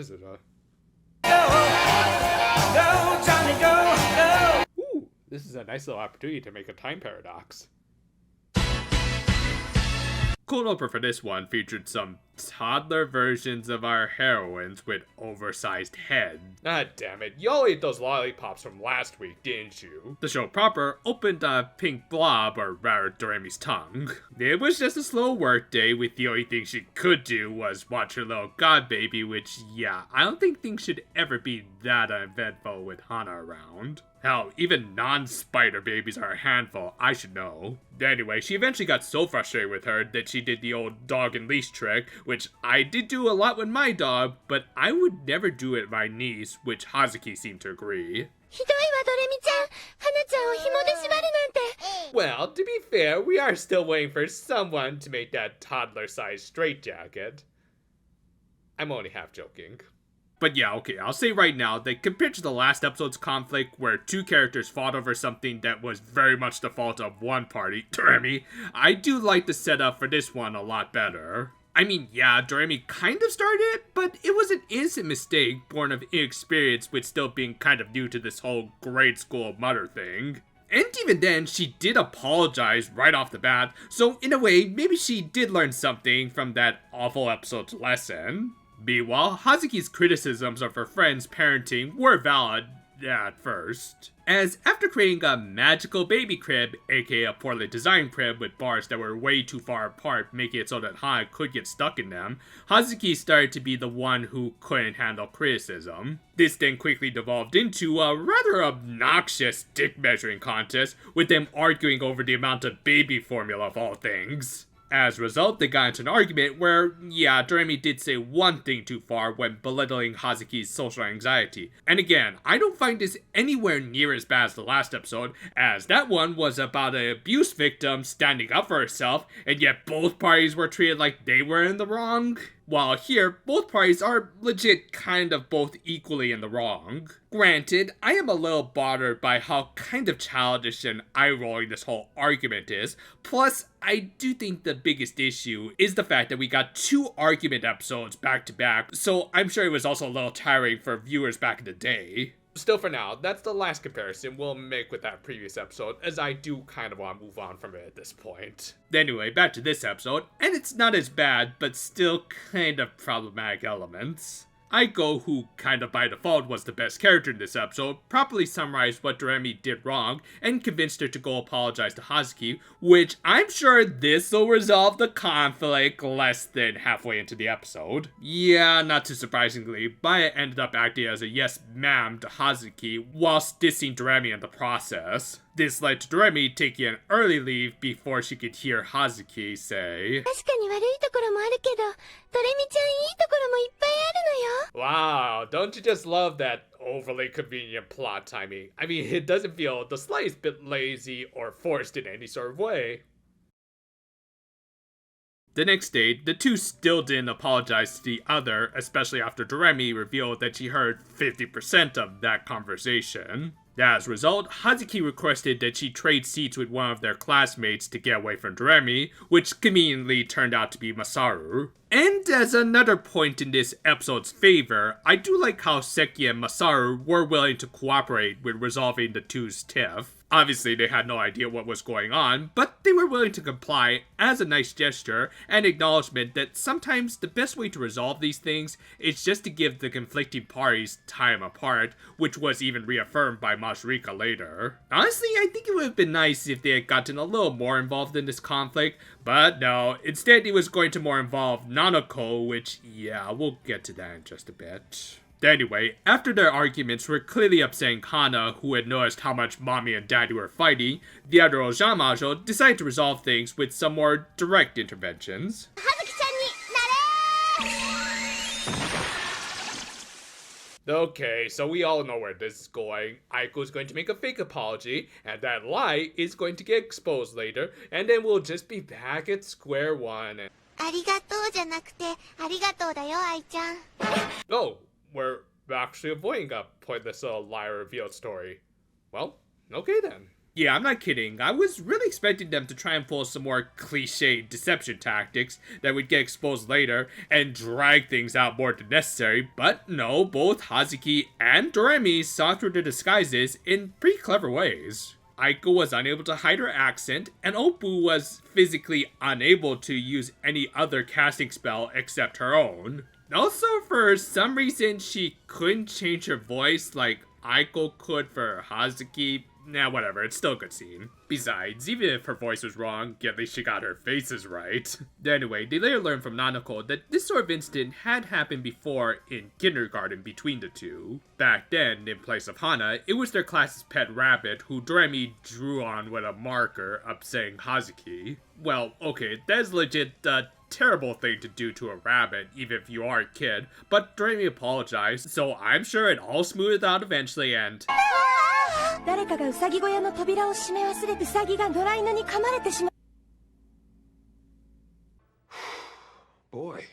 is it? Go, Johnny, go! Ooh, this is a nice little opportunity to make a time paradox. Cold opener for this one featured some toddler versions of our heroines with oversized heads. Ah, damn it. Y'all ate those lollipops from last week, didn't you? The show proper opened a pink blob, or rather Doremi's tongue. It was just a slow work day, with the only thing she could do was watch her little god baby, which, yeah, I don't think things should ever be that uneventful with Hana around. Hell, even non-spider babies are a handful, I should know. Anyway, she eventually got so frustrated with her that she did the old dog and leash trick, which I did do a lot with my dog, but I would never do it with my niece, which Hazuki seemed to agree. Well, to be fair, we are still waiting for someone to make that toddler-sized straitjacket. I'm only half joking. But yeah, okay, I'll say right now that compared to the last episode's conflict where two characters fought over something that was very much the fault of one party, Doremi, I do like the setup for this one a lot better. I mean, yeah, Doremi kind of started it, but it was an innocent mistake born of inexperience with still being kind of new to this whole grade school mother thing. And even then, she did apologize right off the bat, so in a way, maybe she did learn something from that awful episode's lesson. Meanwhile, Hazuki's criticisms of her friend's parenting were valid at first, as after creating a magical baby crib, aka a poorly designed crib with bars that were way too far apart, making it so that Hana could get stuck in them, Hazuki started to be the one who couldn't handle criticism. This then quickly devolved into a rather obnoxious dick measuring contest, with them arguing over the amount of baby formula of all things. As a result, they got into an argument where, yeah, Doremi did say one thing too far when belittling Hazuki's social anxiety. And again, I don't find this anywhere near as bad as the last episode, as that one was about an abuse victim standing up for herself, and yet both parties were treated like they were in the wrong. While here, both parties are legit kind of both equally in the wrong. Granted, I am a little bothered by how kind of childish and eye-rolling this whole argument is, plus I do think the biggest issue is the fact that we got 2 argument episodes back to back, so I'm sure it was also a little tiring for viewers back in the day. Still, for now, that's the last comparison we'll make with that previous episode, as I do kind of want to move on from it at this point. Anyway, back to this episode, and it's not as bad, but still kind of problematic elements. Aiko, who kind of by default was the best character in this episode, properly summarized what Doremi did wrong and convinced her to go apologize to Hazuki, which I'm sure this will resolve the conflict less than halfway into the episode. Yeah, not too surprisingly, Maya ended up acting as a yes ma'am to Hazuki whilst dissing Doremi in the process. This led to Doremi taking an early leave before she could hear Hazuki say, "Wow, don't you just love that overly convenient plot timing? I mean, it doesn't feel the slightest bit lazy or forced in any sort of way." The next day, the two still didn't apologize to the other, especially after Doremi revealed that she heard 50% of that conversation. As a result, Hazuki requested that she trade seats with one of their classmates to get away from Doremi, which conveniently turned out to be Masaru. And as another point in this episode's favor, I do like how Seki and Masaru were willing to cooperate with resolving the two's tiff. Obviously, they had no idea what was going on, but they were willing to comply as a nice gesture and acknowledgement that sometimes the best way to resolve these things is just to give the conflicting parties time apart, which was even reaffirmed by Majurika later. Honestly, I think it would have been nice if they had gotten a little more involved in this conflict, but no, instead it was going to more involve Nanako, which, yeah, we'll get to that in just a bit. Anyway, after their arguments were clearly upsetting Hana, who had noticed how much mommy and daddy were fighting, the other Ojamajo decided to resolve things with some more direct interventions. Okay, so we all know where this is going. Aiko's going to make a fake apology, and that lie is going to get exposed later, and then we'll just be back at square one. Oh, we're actually avoiding a pointless little lie revealed story. Well, okay then. Yeah, I'm not kidding. I was really expecting them to try and pull some more cliche deception tactics that would get exposed later and drag things out more than necessary, but no, both Hazuki and Doremi saw through the disguises in pretty clever ways. Aiko was unable to hide her accent, and Oppu was physically unable to use any other casting spell except her own. Also, for some reason, she couldn't change her voice like Aiko could for Hazuki. Nah, whatever, it's still a good scene. Besides, even if her voice was wrong, at least she got her faces right. Anyway, they later learned from Nanako that this sort of incident had happened before in kindergarten between the two. Back then, in place of Hana, it was their class's pet rabbit who Doremi drew on with a marker, upsetting Hazuki. Well, okay, that's legit a terrible thing to do to a rabbit, even if you are a kid, but Doremi apologized, so I'm sure it all smoothed out eventually and... 誰かがウサギ小屋の扉を閉め忘れてウサギが野良犬に噛まれてしまう Boy,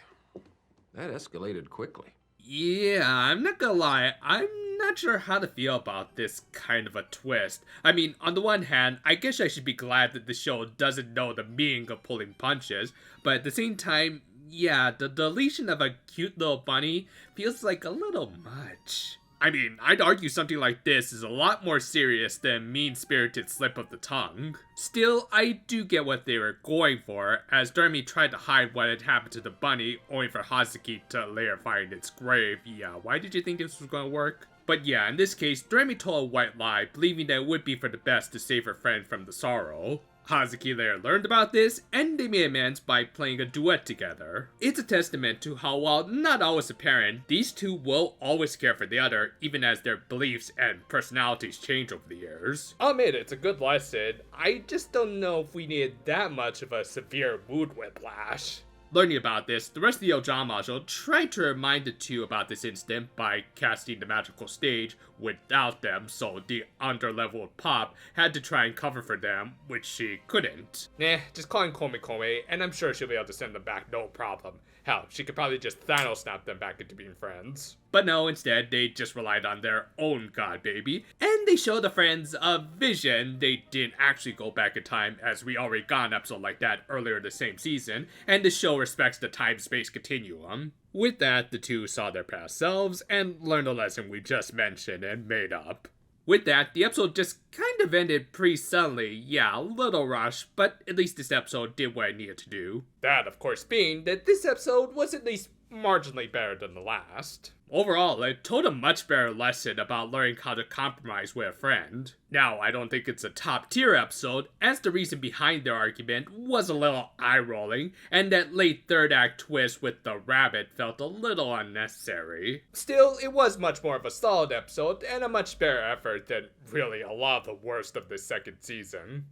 that escalated quickly. Yeah, I'm not gonna lie, I'm not sure how to feel about this kind of a twist. I mean, on the one hand, I guess I should be glad that the show doesn't know the meaning of pulling punches, but at the same time, yeah, the deletion of a cute little bunny feels like a little much. I mean, I'd argue something like this is a lot more serious than mean-spirited slip of the tongue. Still, I do get what they were going for, as Doremi tried to hide what had happened to the bunny, only for Hazuki to later find its grave. Yeah, why did you think this was going to work? But yeah, in this case, Doremi told a white lie, believing that it would be for the best to save her friend from the sorrow. Hazuki later learned about this, and they made amends by playing a duet together. It's a testament to how, while not always apparent, these two will always care for the other, even as their beliefs and personalities change over the years. I'll admit it's a good lesson, I just don't know if we needed that much of a severe mood whiplash. Learning about this, the rest of the Ojamajo tried to remind the two about this incident by casting the magical stage without them, so the underleveled Pop had to try and cover for them, which she couldn't. Nah, just calling Komi, and I'm sure she'll be able to send them back no problem. Hell, she could probably just Thanos snap them back into being friends. But no, instead, they just relied on their own god baby, and they showed the friends a vision. They didn't actually go back in time, as we already got an episode like that earlier the same season, and the show respects the time-space continuum. With that, the two saw their past selves and learned a lesson we just mentioned and made up. With that, the episode just kind of ended pretty suddenly. Yeah, a little rushed, but at least this episode did what it needed to do. That, of course, being that this episode was at least marginally better than the last. Overall, it told a much better lesson about learning how to compromise with a friend. Now, I don't think it's a top tier episode, as the reason behind their argument was a little eye-rolling, and that late third act twist with the rabbit felt a little unnecessary. Still, it was much more of a solid episode, and a much better effort than really a lot of the worst of the second season.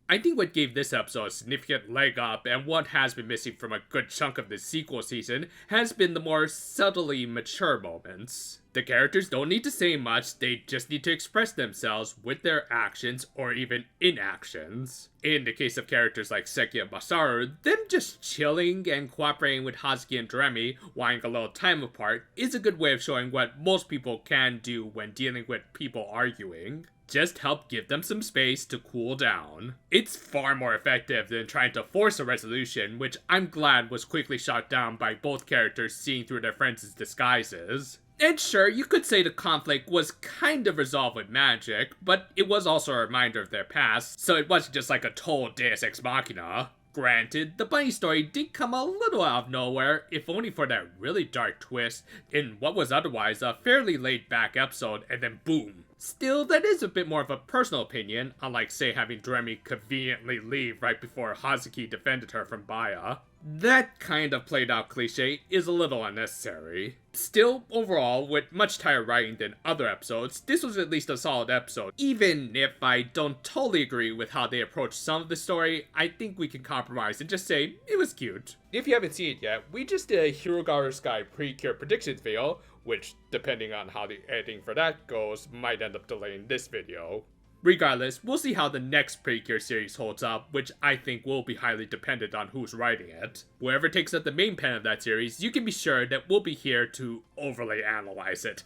I think what gave this episode a significant leg up, and what has been missing from a good chunk of the sequel season, has been the more subtly mature moments. The characters don't need to say much, they just need to express themselves with their actions or even inactions. In the case of characters like Seki and Masaru, them just chilling and cooperating with Hazuki and Doremi, wanting a little time apart, is a good way of showing what most people can do when dealing with people arguing. Just help give them some space to cool down. It's far more effective than trying to force a resolution, which I'm glad was quickly shot down by both characters seeing through their friends' disguises. And sure, you could say the conflict was kind of resolved with magic, but it was also a reminder of their past, so it wasn't just like a total Deus Ex Machina. Granted, the bunny story did come a little out of nowhere, if only for that really dark twist in what was otherwise a fairly laid-back episode, and then boom. Still, that is a bit more of a personal opinion, unlike say having Doremi conveniently leave right before Hazuki defended her from Baya. That kind of played out cliche is a little unnecessary. Still, overall, with much tighter writing than other episodes, this was at least a solid episode. Even if I don't totally agree with how they approached some of the story, I think we can compromise and just say it was cute. If you haven't seen it yet, we just did a Hirogaru Sky pre-cure predictions video, which, depending on how the editing for that goes, might end up delaying this video. Regardless, we'll see how the next Precure series holds up, which I think will be highly dependent on who's writing it. Whoever takes up the main pen of that series, you can be sure that we'll be here to overly analyze it.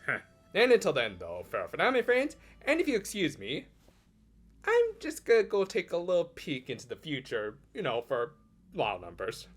And until then, though, farewell for now, my friends, and if you excuse me, I'm just gonna go take a little peek into the future, for law numbers.